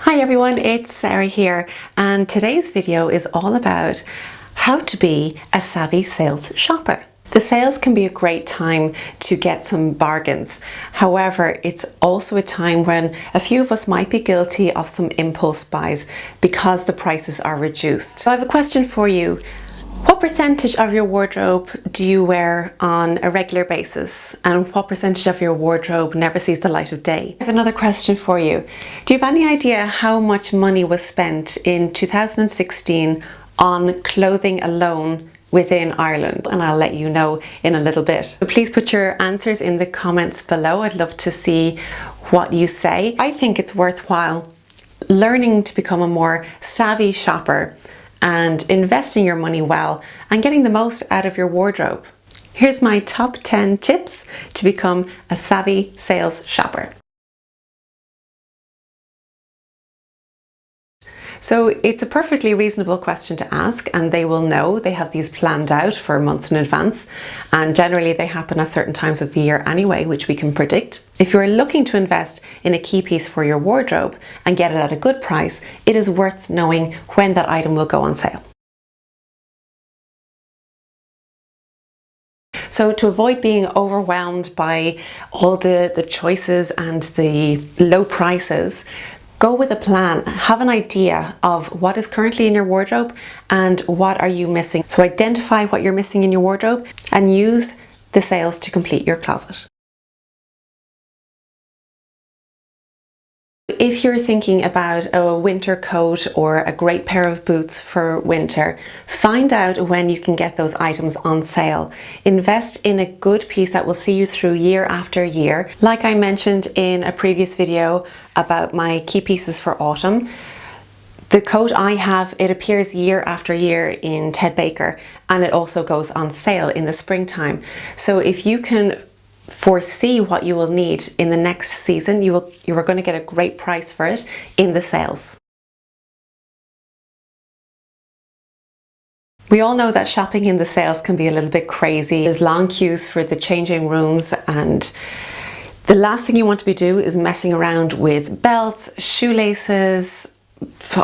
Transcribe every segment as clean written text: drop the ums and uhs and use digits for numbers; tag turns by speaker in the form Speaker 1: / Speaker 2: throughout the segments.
Speaker 1: Hi everyone, it's Sarah here, and today's video is all about how to be a savvy sales shopper. The sales can be a great time to get some bargains. However, it's also a time when a few of us might be guilty of some impulse buys because the prices are reduced. So I have a question for you. What percentage of your wardrobe do you wear on a regular basis, and what percentage of your wardrobe never sees the light of day? I have another question for you. Do you have any idea how much money was spent in 2016 on clothing alone within Ireland? And I'll let you know in a little bit. So please put your answers in the comments below. I'd love to see what you say. I think it's worthwhile learning to become a more savvy shopper and investing your money well and getting the most out of your wardrobe. Here's my top 10 tips to become a savvy sales shopper. So it's a perfectly reasonable question to ask, and they will know. They have these planned out for months in advance, and generally they happen at certain times of the year anyway, which we can predict. If you're looking to invest in a key piece for your wardrobe and get it at a good price, it is worth knowing when that item will go on sale. So to avoid being overwhelmed by all the choices and the low prices, go with a plan. Have an idea of what is currently in your wardrobe and what are you missing. So identify what you're missing in your wardrobe and use the sales to complete your closet. If you're thinking about a winter coat or a great pair of boots for winter, find out when you can get those items on sale. Invest in a good piece that will see you through year after year. Like I mentioned in a previous video about my key pieces for autumn, the coat I have, it appears year after year in Ted Baker, and it also goes on sale in the springtime. So if you can foresee what you will need in the next season, you are going to get a great price for it in the sales. We all know that shopping in the sales can be a little bit crazy. There's long queues for the changing rooms, and the last thing you want to be doing is messing around with belts, shoelaces,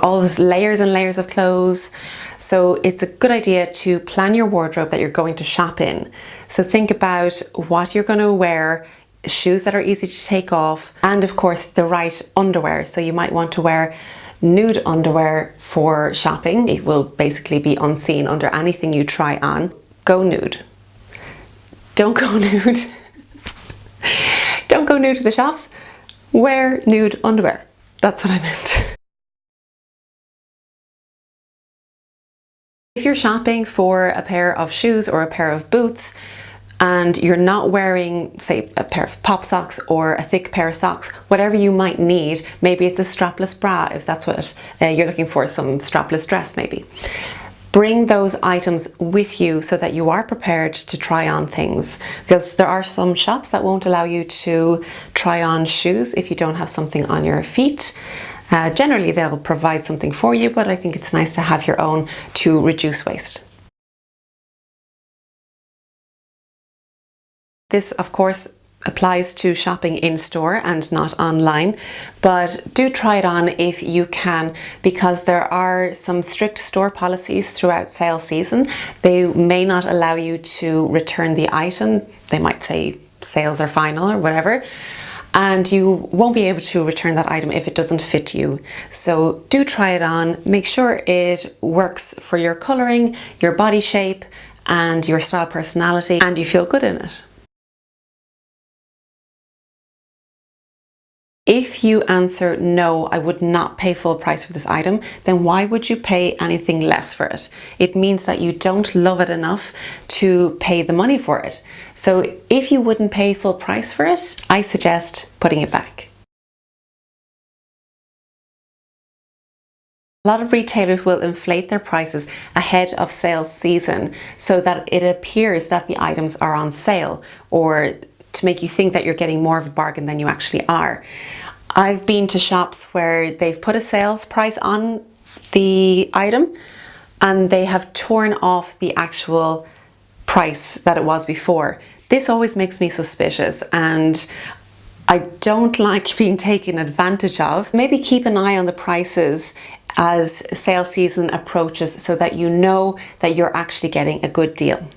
Speaker 1: all these layers and layers of clothes. So it's a good idea to plan your wardrobe that you're going to shop in. So think about what you're going to wear, shoes that are easy to take off, and of course the right underwear. So you might want to wear nude underwear for shopping. It will basically be unseen under anything you try on. Go nude. Don't go nude. Don't go nude to the shops. Wear nude underwear. That's what I meant. If you're shopping for a pair of shoes or a pair of boots and you're not wearing, say, a pair of pop socks or a thick pair of socks, whatever you might need, maybe it's a strapless bra if that's what you're looking for, some strapless dress maybe. Bring those items with you so that you are prepared to try on things, because there are some shops that won't allow you to try on shoes if you don't have something on your feet. Generally they'll provide something for you, but I think it's nice to have your own to reduce waste. This of course applies to shopping in store and not online, but do try it on if you can, because there are some strict store policies throughout sale season. They may not allow you to return the item. They might say sales are final or whatever, and you won't be able to return that item if it doesn't fit you. So do try it on, make sure it works for your colouring, your body shape and your style personality, and you feel good in it. If you answer no, I would not pay full price for this item, then why would you pay anything less for it? It means that you don't love it enough to pay the money for it. So if you wouldn't pay full price for it, I suggest putting it back. A lot of retailers will inflate their prices ahead of sales season so that it appears that the items are on sale, or to make you think that you're getting more of a bargain than you actually are. I've been to shops where they've put a sales price on the item and they have torn off the actual price that it was before. This always makes me suspicious, and I don't like being taken advantage of. Maybe keep an eye on the prices as sale season approaches so that you know that you're actually getting a good deal.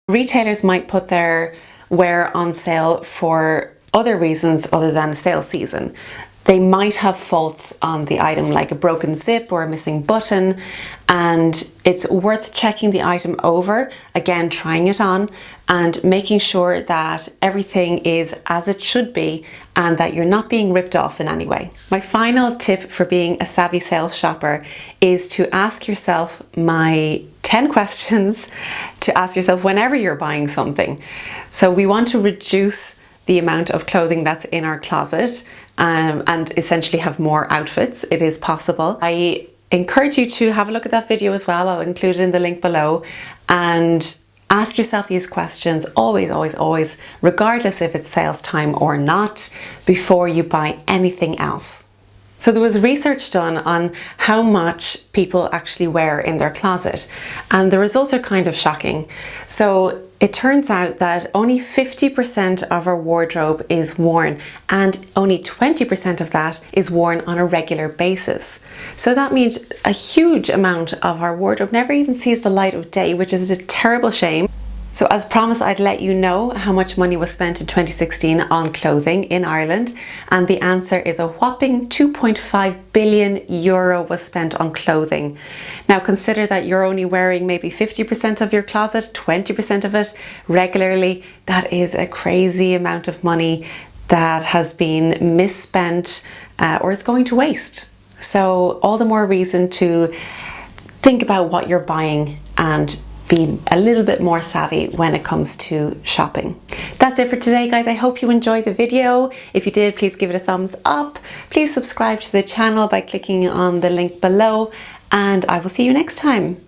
Speaker 1: Retailers might put their wear on sale for other reasons other than sale season. They might have faults on the item, like a broken zip or a missing button, and it's worth checking the item over, again trying it on and making sure that everything is as it should be and that you're not being ripped off in any way. My final tip for being a savvy sales shopper is to ask yourself my 10 questions to ask yourself whenever you're buying something. So we want to reduce the amount of clothing that's in our closet and essentially have more outfits. It is possible. I encourage you to have a look at that video as well. I'll include it in the link below, and ask yourself these questions always, always, always, regardless if it's sales time or not, before you buy anything else. So there was research done on how much people actually wear in their closet, and the results are kind of shocking. So it turns out that only 50% of our wardrobe is worn, and only 20% of that is worn on a regular basis. So that means a huge amount of our wardrobe never even sees the light of day, which is a terrible shame. So as promised, I'd let you know how much money was spent in 2016 on clothing in Ireland, and the answer is a whopping 2.5 billion euro was spent on clothing. Now consider that you're only wearing maybe 50% of your closet, 20% of it regularly. That is a crazy amount of money that has been misspent or is going to waste. So all the more reason to think about what you're buying and be a little bit more savvy when it comes to shopping. That's it for today, guys. I hope you enjoyed the video. If you did, please give it a thumbs up. Please subscribe to the channel by clicking on the link below, and I will see you next time.